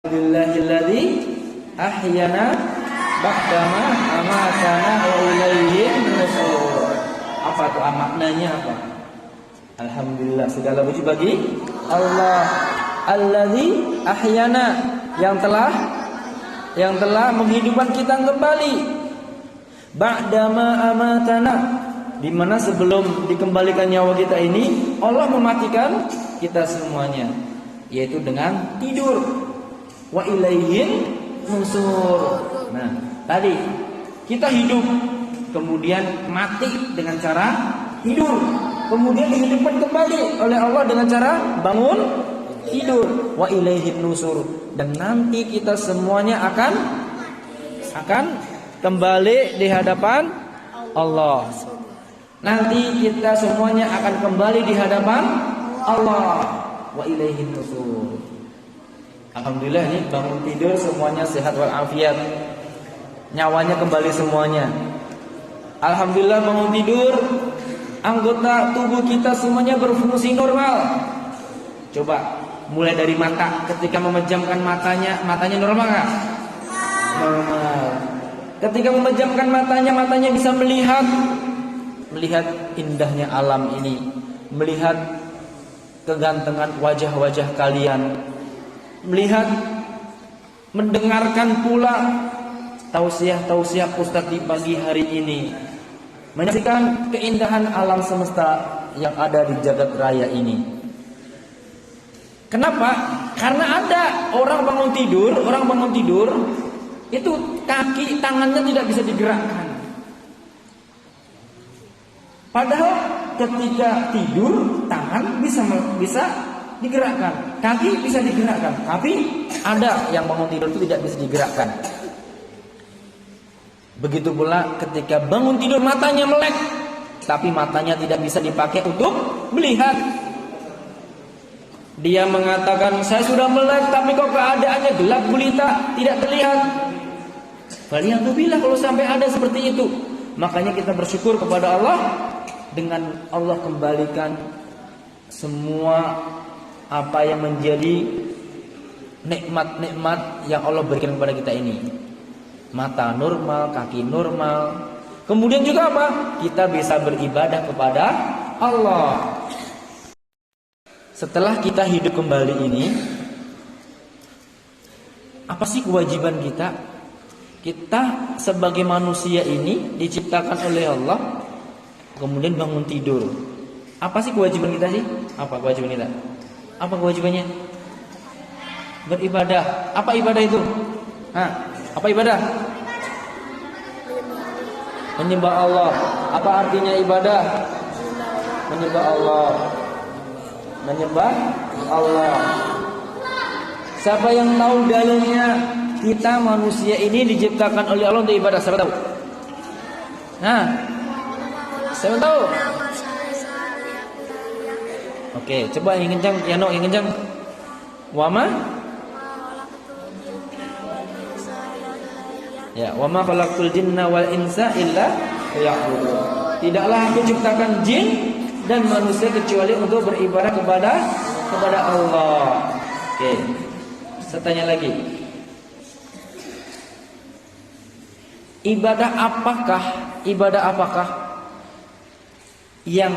Alhamdulillahilladzi ahyana ba'dama amatana wa ilaihin nusyur. Apa tuh maknanya apa? Alhamdulillah, segala puji bagi Allah. Alladzi ahyana, yang telah menghidupkan kita kembali. Ba'dama amatana, di mana sebelum dikembalikan nyawa kita ini Allah mematikan kita semuanya, yaitu dengan tidur. Wa ilaihin nusyur. Nah, tadi kita hidup, kemudian mati dengan cara tidur, kemudian dihidupkan kembali oleh Allah dengan cara bangun tidur. Wa ilaihin nusyur, dan nanti kita semuanya akan kembali di hadapan Allah. Nanti kita semuanya akan kembali di hadapan Allah. Wa ilaihin nusyur. Alhamdulillah, ini bangun tidur semuanya sehat walafiat, nyawanya kembali semuanya. Alhamdulillah, bangun tidur anggota tubuh kita semuanya berfungsi normal. Coba mulai dari mata, ketika memejamkan matanya normal nggak? Normal. Ketika memejamkan matanya bisa melihat indahnya alam ini, melihat kegantengan wajah-wajah kalian, mendengarkan pula tausiah Ustadz di pagi hari ini, menyaksikan keindahan alam semesta yang ada di jagat raya ini. Kenapa? Karena ada orang bangun tidur itu kaki tangannya tidak bisa digerakkan. Padahal ketika tidur tangan bisa digerakkan, kaki bisa digerakkan, tapi ada yang bangun tidur itu tidak bisa digerakkan. Begitu pula ketika bangun tidur matanya melek, tapi matanya tidak bisa dipakai untuk melihat. Dia mengatakan, saya sudah melek tapi kok keadaannya gelap gulita, tidak terlihat. Waliyadzubillah kalau sampai ada seperti itu. Makanya kita bersyukur kepada Allah, dengan Allah kembalikan semua apa yang menjadi nikmat-nikmat yang Allah berikan kepada kita ini. Mata normal, kaki normal. Kemudian juga apa? Kita bisa beribadah kepada Allah. Setelah kita hidup kembali ini, apa sih kewajiban kita? Kita sebagai manusia ini diciptakan oleh Allah, kemudian bangun tidur. Apa sih kewajiban kita sih? Apa kewajiban kita? Apa kewajibannya? Beribadah. Apa ibadah itu? Apa ibadah? Menyembah Allah. Apa artinya ibadah? Menyembah Allah. Menyembah Allah. Siapa yang tahu dalilnya? Kita manusia ini diciptakan oleh Allah untuk ibadah. Siapa tahu? Siapa tahu? Oke, coba yang kencang, piano yang kencang. Wama? Ya, wama khalaqtul jinna wal insa illa liya'budun. Tidaklah aku ciptakan jin dan manusia kecuali untuk beribadah kepada Allah. Oke. Saya tanya lagi. Ibadah apakah yang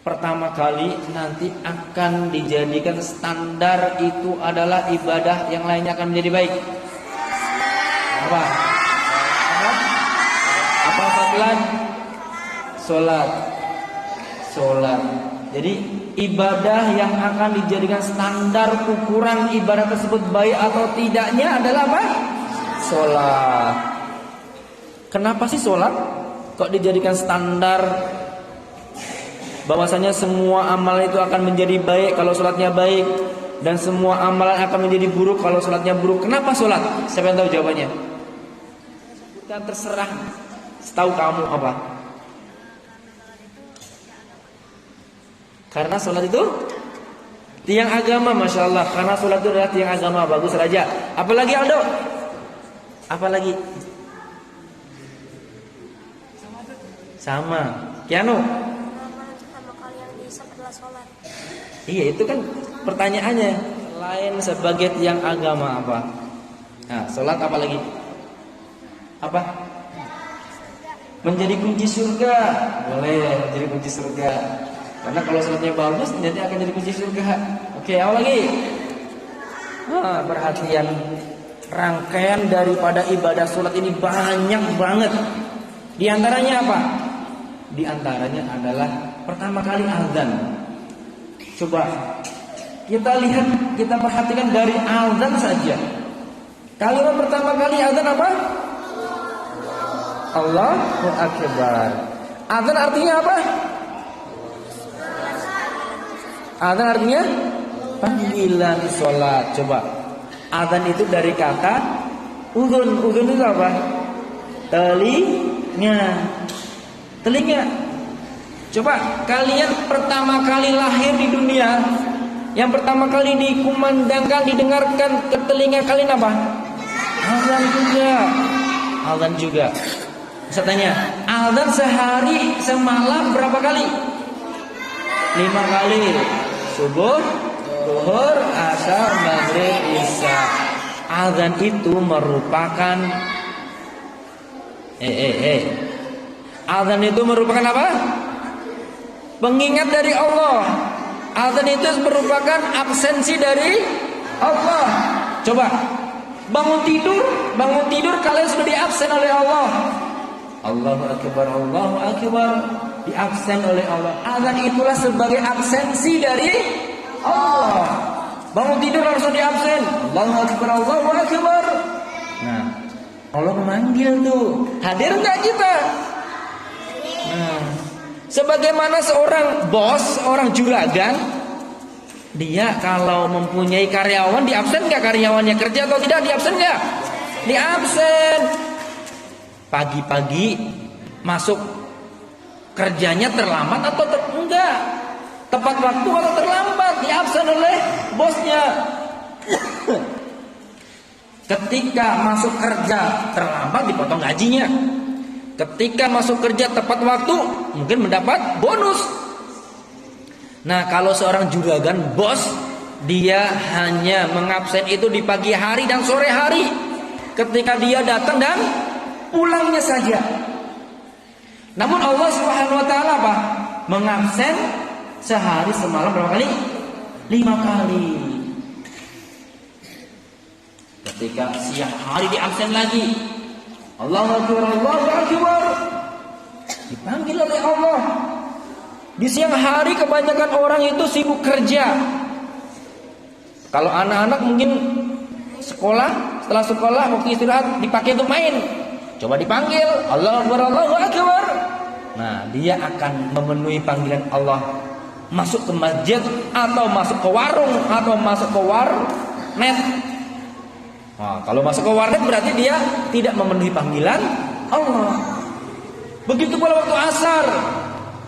pertama kali nanti akan dijadikan standar itu adalah ibadah yang lainnya akan menjadi baik? Apa? Fadlan? Sholat. Jadi ibadah yang akan dijadikan standar ukuran ibadah tersebut baik atau tidaknya adalah apa? Sholat. Kenapa sih sholat kok dijadikan standar? Bahwasanya semua amal itu akan menjadi baik kalau sholatnya baik, dan semua amalan akan menjadi buruk kalau sholatnya buruk. Kenapa sholat? Siapa yang tahu jawabannya? Bukan, terserah. Setahu kamu apa? Karena sholat itu tiang agama, masya Allah. Karena sholat itu adalah tiang agama. Bagus Raja. Apalagi Aldo? Apalagi? Sama. Kiano? Iya, itu kan pertanyaannya. selain sebagai tiang agama apa? Nah, sholat apa lagi? Apa? Menjadi kunci surga. Boleh menjadi kunci surga. Karena kalau sholatnya bagus, nanti akan jadi kunci surga. Oke, apa lagi? Perhatian, rangkaian daripada ibadah sholat ini banyak banget. Di antaranya apa? Di antaranya adalah pertama kali azan. Coba kita lihat, kita perhatikan dari azan saja. Kalimat pertama kali azan apa? Allahu Akbar. Azan artinya apa? Azan artinya panggilan sholat. Coba, azan itu dari kata uzun. Uzun itu apa? Telinga. Coba kalian pertama kali lahir di dunia, yang pertama kali dikumandangkan, didengarkan ke telinga kalian apa? Azan juga. Saya tanya, azan sehari semalam berapa kali? 5 kali. Subuh, zuhur, asar, maghrib, isya. Azan itu merupakan azan itu merupakan apa? Pengingat dari Allah. Azan itu merupakan absensi dari Allah. Coba bangun tidur kalian sudah diabsen oleh Allah. Allahu Akbar, Allahu Akbar, diabsen oleh Allah. Azan itulah sebagai absensi dari Allah. Bangun tidur langsung diabsen. Allahu Akbar, Allahu Akbar. Nah, Allah memanggil tuh. Hadir enggak kita? Nah, sebagaimana seorang bos, seorang juragan, dia kalau mempunyai karyawan, diabsen enggak karyawannya kerja atau tidak? Diabsen enggak? Diabsen. Pagi-pagi masuk kerjanya terlambat atau enggak? Tepat waktu atau terlambat? Diabsen oleh bosnya. Ketika masuk kerja terlambat, dipotong gajinya. Ketika masuk kerja tepat waktu, mungkin mendapat bonus. Nah, kalau seorang juragan bos, dia hanya mengabsen itu di pagi hari dan sore hari. Ketika dia datang dan pulangnya saja. Namun Allah Subhanahu wa taala apa? Mengabsen sehari semalam berapa kali? 5 kali. Ketika siang hari diabsen lagi. Allahu Akbar, Allahu Akbar. Dipanggil oleh Allah. Di siang hari kebanyakan orang itu sibuk kerja. Kalau anak-anak mungkin sekolah, setelah sekolah waktu istirahat dipakai untuk main. Coba dipanggil Allahu Akbar, Allahu Akbar. Nah, dia akan memenuhi panggilan Allah. Masuk ke masjid atau masuk ke warung atau masuk ke warnet. Nah, kalau masuk ke warnet berarti dia tidak memenuhi panggilan Allah. Begitu pula waktu asar.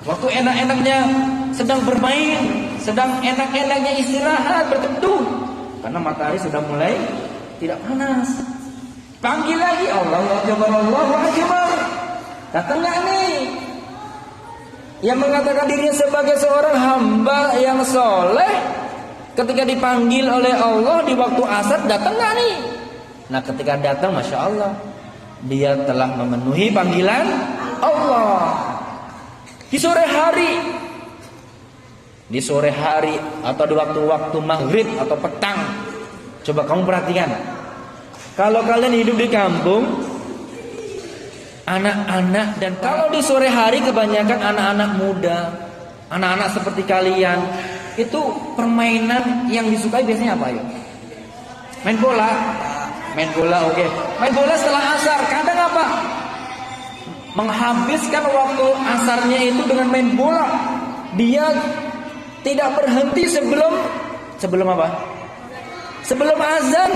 Waktu enak-enaknya sedang bermain, sedang enak-enaknya istirahat, berteduh. Karena matahari sudah mulai tidak panas. Panggil lagi Allahu Akbar, Allahu Akbar. Datang enggak nih? Yang mengatakan dirinya sebagai seorang hamba yang soleh, ketika dipanggil oleh Allah di waktu asar, datang enggak nih? Nah, ketika datang, Masya Allah, dia telah memenuhi panggilan Allah. Di sore hari atau di waktu-waktu maghrib atau petang, coba kamu perhatikan. Kalau kalian hidup di kampung, anak-anak, dan kalau di sore hari kebanyakan anak-anak muda, anak-anak seperti kalian, itu permainan yang disukai biasanya apa ya? Main bola, oke. Main bola setelah asar, kadang apa? Menghabiskan waktu asarnya itu dengan main bola. Dia tidak berhenti sebelum apa? Sebelum azan.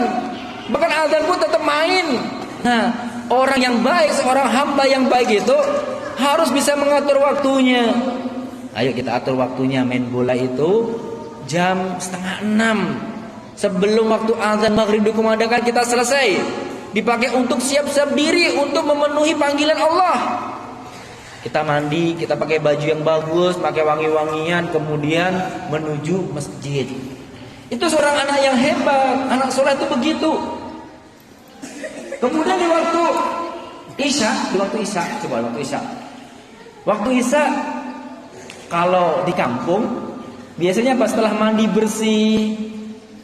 Bahkan azan pun tetap main. Nah, orang yang baik, seorang hamba yang baik itu harus bisa mengatur waktunya. Ayo kita atur waktunya. Main bola itu jam 5:30. Sebelum waktu azan maghrib dikumandangkan kita selesai. Dipakai untuk siap-siap diri untuk memenuhi panggilan Allah. Kita mandi, kita pakai baju yang bagus, pakai wangi-wangian, kemudian menuju masjid. Itu seorang anak yang hebat. Anak soleh itu begitu. Kemudian di waktu Isya, Waktu Isya kalau di kampung biasanya pas setelah mandi bersih,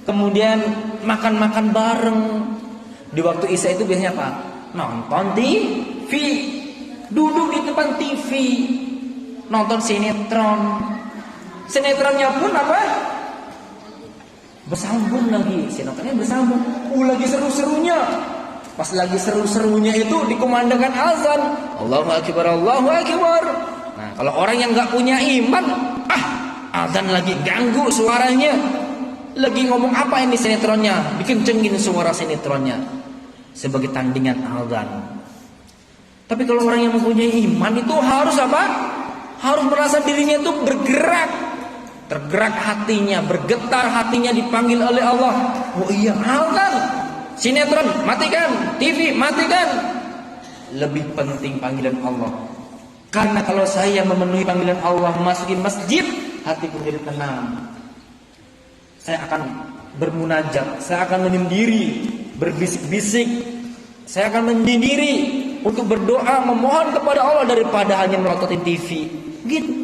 kemudian makan-makan bareng. Di waktu Isya itu biasanya apa? Nonton TV. Duduk di depan TV. Nonton sinetron. Sinetronnya pun apa? Bersambung lagi. Sinetronnya bersambung. Lagi seru-serunya. Pas lagi seru-serunya itu dikumandangkan azan. Allahu Akbar, Allahu Akbar. Nah, kalau orang yang nggak punya iman, azan lagi ganggu suaranya. Lagi ngomong apa ini sinetronnya? Dikencengin suara sinetronnya sebagai tandingan azan. Tapi kalau orang yang mempunyai iman itu harus apa? Harus merasa dirinya itu bergerak. Tergerak hatinya, bergetar hatinya dipanggil oleh Allah. Oh iya, azan. Sinetron matikan, TV matikan. Lebih penting panggilan Allah. Karena kalau saya memenuhi panggilan Allah, masuki masjid, hatiku jadi tenang. Saya akan bermunajat, saya akan menyendiri, berbisik-bisik. Saya akan menyendiri untuk berdoa, memohon kepada Allah daripada hanya melototin TV. Gitu.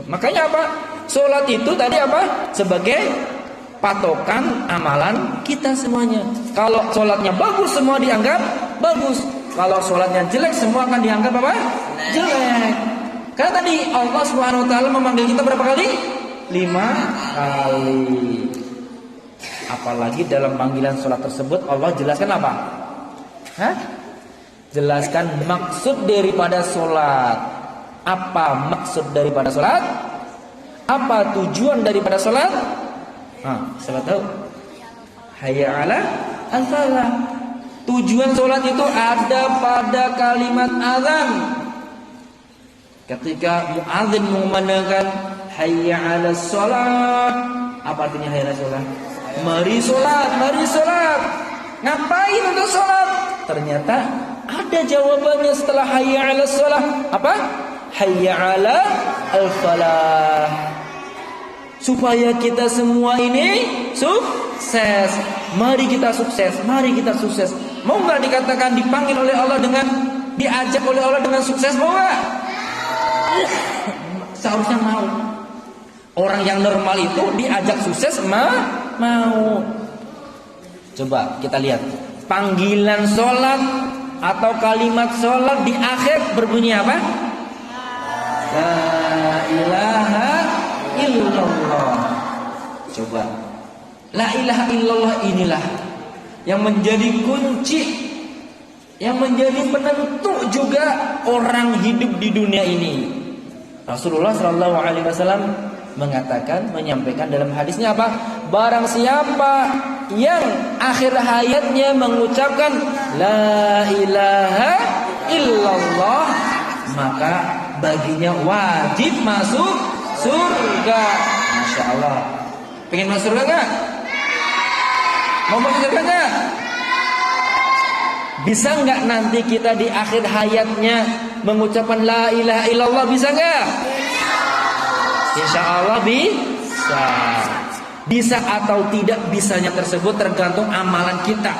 Makanya apa? Sholat itu tadi apa? Sebagai patokan amalan kita semuanya. Kalau sholatnya bagus, semua dianggap bagus. Kalau sholatnya jelek, semua akan dianggap apa? Jelek. Karena tadi Allah Subhanahu Wa Taala memanggil kita berapa kali? 5 kali. Apalagi dalam panggilan sholat tersebut Allah jelaskan apa? Jelaskan maksud daripada sholat. Apa maksud daripada sholat? Apa tujuan daripada sholat? Siapa tahu? Hayya 'ala al-falah. Tujuan sholat itu ada pada kalimat azan. Ketika muadzin mengumandangkan hayya 'ala shalah, apa artinya hayya 'ala shalah? Mari sholat, mari sholat. Ngapain untuk sholat? Ternyata ada jawabannya setelah hayya 'ala shalah. Apa? Hayya 'ala al-falah. Supaya kita semua ini sukses. Mari kita sukses, mari kita sukses. Mau nggak dikatakan dipanggil oleh Allah dengan, diajak oleh Allah dengan sukses? Mau nggak? Seharusnya mau. Orang yang normal itu diajak sukses mau. Coba kita lihat panggilan sholat atau kalimat sholat di akhir berbunyi apa? La ilaha illallah. Coba, la ilaha illallah inilah yang menjadi kunci, yang menjadi penentu juga orang hidup di dunia ini. Rasulullah SAW mengatakan, menyampaikan dalam hadisnya apa? Barang siapa yang akhir hayatnya mengucapkan la ilaha illallah, maka baginya wajib masuk surga. Masya Allah. Pengen masuk surga gak? Mau masuk surga gak? Bisa gak nanti kita di akhir hayatnya mengucapkan la ilaha illallah? Bisa gak? Insya Allah bisa. Bisa atau tidak bisanya tersebut tergantung amalan kita.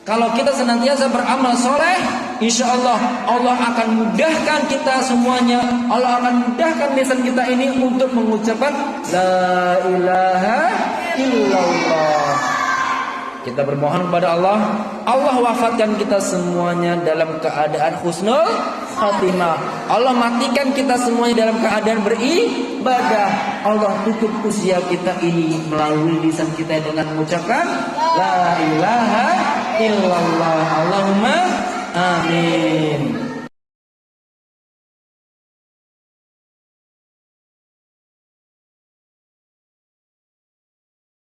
Kalau kita senantiasa beramal soleh, insya Allah Allah akan mudahkan kita semuanya. Allah akan mudahkan lisan kita ini untuk mengucapkan la ilaha illallah. Kita bermohon kepada Allah, Allah wafatkan kita semuanya dalam keadaan husnul khatimah. Allah matikan kita semuanya dalam keadaan beribadah. Allah tutup usia kita ini melalui lisan kita dengan mengucapkan la ilaha illallah. Allahumma amin.